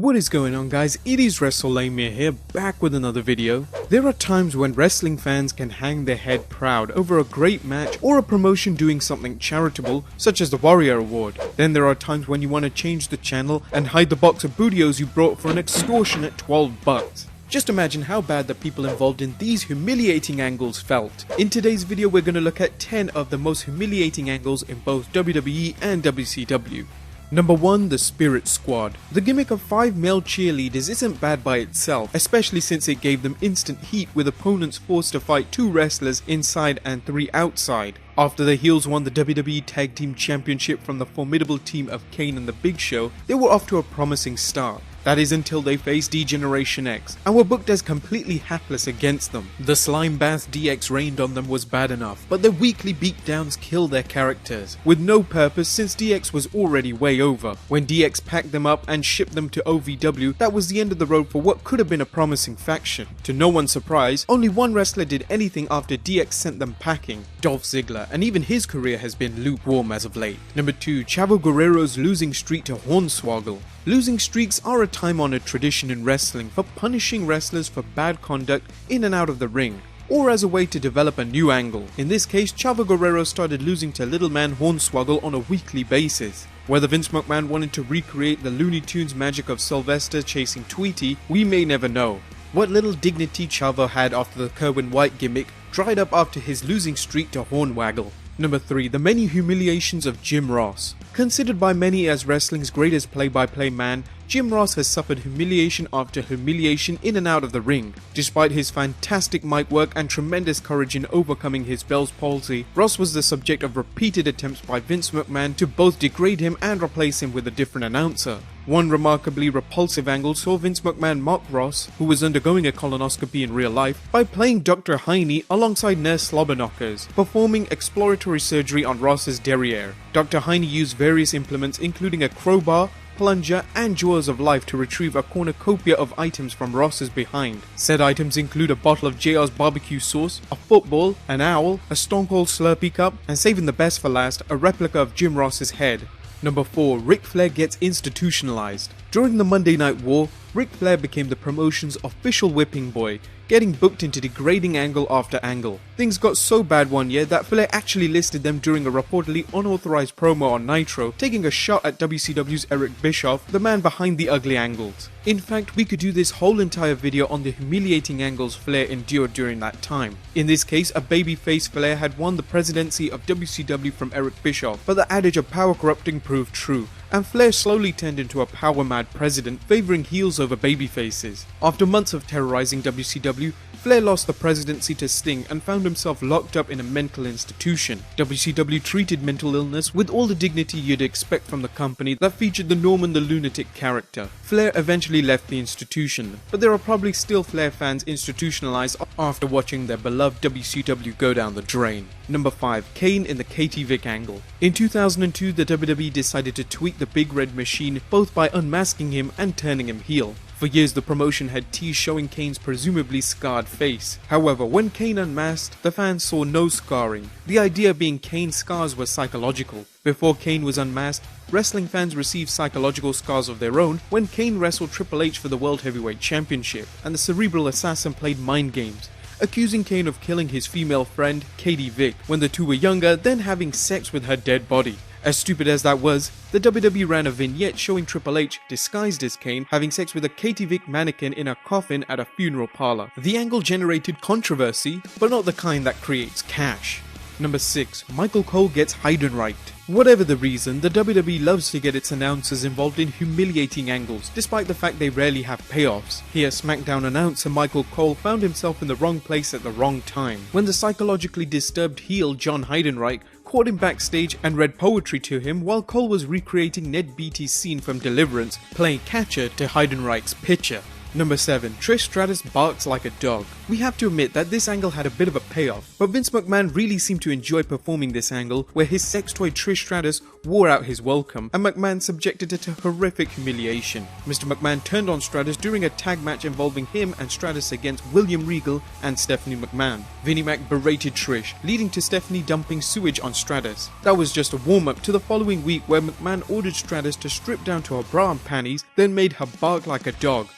What is going on, guys? It is WrestleMania here, back with another video. There are times when wrestling fans can hang their head proud over a great match or a promotion doing something charitable, such as the Warrior Award. Then there are times when you want to change the channel and hide the box of bootios you brought for an extortionate $12. Just imagine how bad the people involved in these humiliating angles felt. In today's video, we're going to look at 10 of the most humiliating angles in both WWE and WCW. Number 1. The Spirit Squad. The gimmick of 5 male cheerleaders isn't bad by itself, especially since it gave them instant heat with opponents forced to fight 2 wrestlers inside and 3 outside. After the heels won the WWE Tag Team Championship from the formidable team of Kane and the Big Show, they were off to a promising start. That is until they faced D-Generation X and were booked as completely hapless against them. The slime bath DX rained on them was bad enough, but their weekly beatdowns killed their characters, with no purpose since DX was already way over. When DX packed them up and shipped them to OVW, that was the end of the road for what could have been a promising faction. To no one's surprise, only one wrestler did anything after DX sent them packing, Dolph Ziggler, and even his career has been lukewarm as of late. Number 2. Chavo Guerrero's losing streak to Hornswoggle. Losing streaks are a time-honored tradition in wrestling for punishing wrestlers for bad conduct in and out of the ring, or as a way to develop a new angle. In this case, Chavo Guerrero started losing to little man Hornswoggle on a weekly basis. Whether Vince McMahon wanted to recreate the Looney Tunes magic of Sylvester chasing Tweety, we may never know. What little dignity Chavo had after the Kerwin White gimmick dried up after his losing streak to Hornswoggle. Number 3. The many humiliations of Jim Ross. Considered by many as wrestling's greatest play-by-play man, Jim Ross has suffered humiliation after humiliation in and out of the ring. Despite his fantastic mic work and tremendous courage in overcoming his Bell's palsy, Ross was the subject of repeated attempts by Vince McMahon to both degrade him and replace him with a different announcer. One remarkably repulsive angle saw Vince McMahon mock Ross, who was undergoing a colonoscopy in real life, by playing Dr. Heine alongside Nurse Slobberknockers, performing exploratory surgery on Ross's derriere. Dr. Heine used various implements including a crowbar, plunger and jaws of life to retrieve a cornucopia of items from Ross's behind. Said items include a bottle of JR's barbecue sauce, a football, an owl, a Stone Cold Slurpee cup, and saving the best for last, a replica of Jim Ross's head. Number 4. Ric Flair gets institutionalized. During the Monday Night War, Ric Flair became the promotion's official whipping boy, getting booked into degrading angle after angle. Things got so bad one year that Flair actually listed them during a reportedly unauthorized promo on Nitro, taking a shot at WCW's Eric Bischoff, the man behind the ugly angles. In fact, we could do this whole entire video on the humiliating angles Flair endured during that time. In this case, a babyface Flair had won the presidency of WCW from Eric Bischoff, but the adage of power corrupting proved true, and Flair slowly turned into a power-mad president, favoring heels over babyfaces. After months of terrorizing WCW, Flair lost the presidency to Sting and found himself locked up in a mental institution. WCW treated mental illness with all the dignity you'd expect from the company that featured the Norman the Lunatic character. Flair eventually left the institution, but there are probably still Flair fans institutionalized after watching their beloved WCW go down the drain. Number 5. Kane in the Katie Vick angle. In 2002, the WWE decided to tweak the Big Red Machine both by unmasking him and turning him heel. For years, the promotion had teased showing Kane's presumably scarred face. However, when Kane unmasked, the fans saw no scarring, the idea being Kane's scars were psychological. Before Kane was unmasked, wrestling fans received psychological scars of their own when Kane wrestled Triple H for the World Heavyweight Championship, and the cerebral assassin played mind games, accusing Kane of killing his female friend, Katie Vick, when the two were younger, then having sex with her dead body. As stupid as that was, the WWE ran a vignette showing Triple H, disguised as Kane, having sex with a Katie Vick mannequin in a coffin at a funeral parlor. The angle generated controversy, but not the kind that creates cash. Number 6. Michael Cole gets Heidenreicht. Whatever the reason, the WWE loves to get its announcers involved in humiliating angles, despite the fact they rarely have payoffs. Here, SmackDown announcer Michael Cole found himself in the wrong place at the wrong time, when the psychologically disturbed heel John Heidenreich caught him backstage and read poetry to him while Cole was recreating Ned Beatty's scene from Deliverance, playing catcher to Heidenreich's pitcher. Number 7. Trish Stratus barks like a dog. We have to admit that this angle had a bit of a payoff, but Vince McMahon really seemed to enjoy performing this angle where his sex toy Trish Stratus wore out his welcome and McMahon subjected her to horrific humiliation. Mr. McMahon turned on Stratus during a tag match involving him and Stratus against William Regal and Stephanie McMahon. Vinnie Mac berated Trish, leading to Stephanie dumping sewage on Stratus. That was just a warm-up to the following week where McMahon ordered Stratus to strip down to her bra and panties, then made her bark like a dog.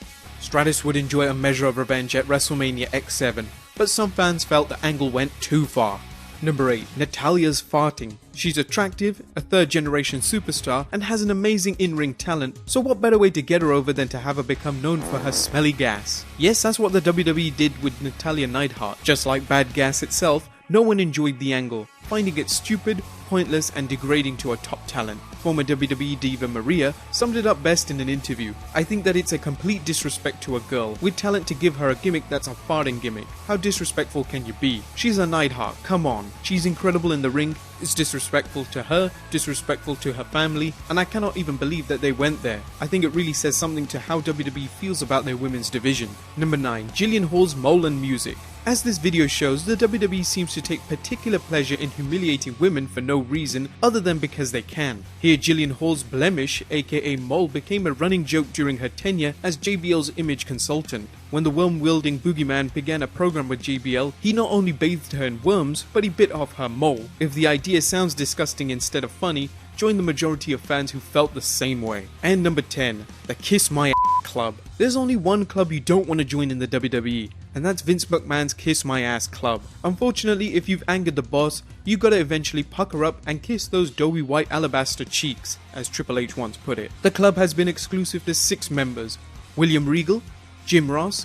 Stratus would enjoy a measure of revenge at WrestleMania X7, but some fans felt the angle went too far. Number 8. Natalya's farting. She's attractive, a third-generation superstar, and has an amazing in-ring talent, so what better way to get her over than to have her become known for her smelly gas? Yes, that's what the WWE did with Natalya Neidhart. Just like bad gas itself, no one enjoyed the angle, finding it stupid, pointless, and degrading to a top talent. Former WWE diva Maria summed it up best in an interview. "I think that it's a complete disrespect to a girl with talent to give her a gimmick that's a farting gimmick. How disrespectful can you be? She's a Neidhart, come on. She's incredible in the ring. It's disrespectful to her, disrespectful to her family, and I cannot even believe that they went there. I think it really says something to how WWE feels about their women's division." Number 9. Jillian Hall's mole and music. As this video shows, the WWE seems to take particular pleasure in humiliating women for no reason other than because they can. Here Jillian Hall's blemish, aka mole, became a running joke during her tenure as JBL's image consultant. When the worm-wielding boogeyman began a program with JBL, he not only bathed her in worms, but he bit off her mole. If the idea sounds disgusting instead of funny, join the majority of fans who felt the same way. And number 10. The Kiss My Club. There's only one club you don't want to join in the WWE, and that's Vince McMahon's Kiss My Ass Club. Unfortunately, if you've angered the boss, you gotta eventually pucker up and kiss those doughy white alabaster cheeks, as Triple H once put it. The club has been exclusive to 6 members: William Regal, Jim Ross,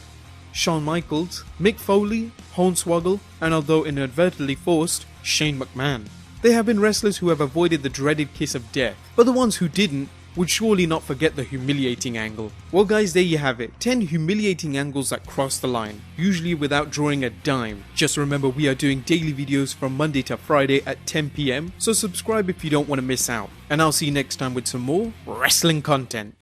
Shawn Michaels, Mick Foley, Hornswoggle, and although inadvertently forced, Shane McMahon. There have been wrestlers who have avoided the dreaded kiss of death, but the ones who didn't would surely not forget the humiliating angle. Well guys, there you have it. 10 humiliating angles that cross the line, usually without drawing a dime. Just remember, we are doing daily videos from Monday to Friday at 10 PM, so subscribe if you don't want to miss out. And I'll see you next time with some more wrestling content.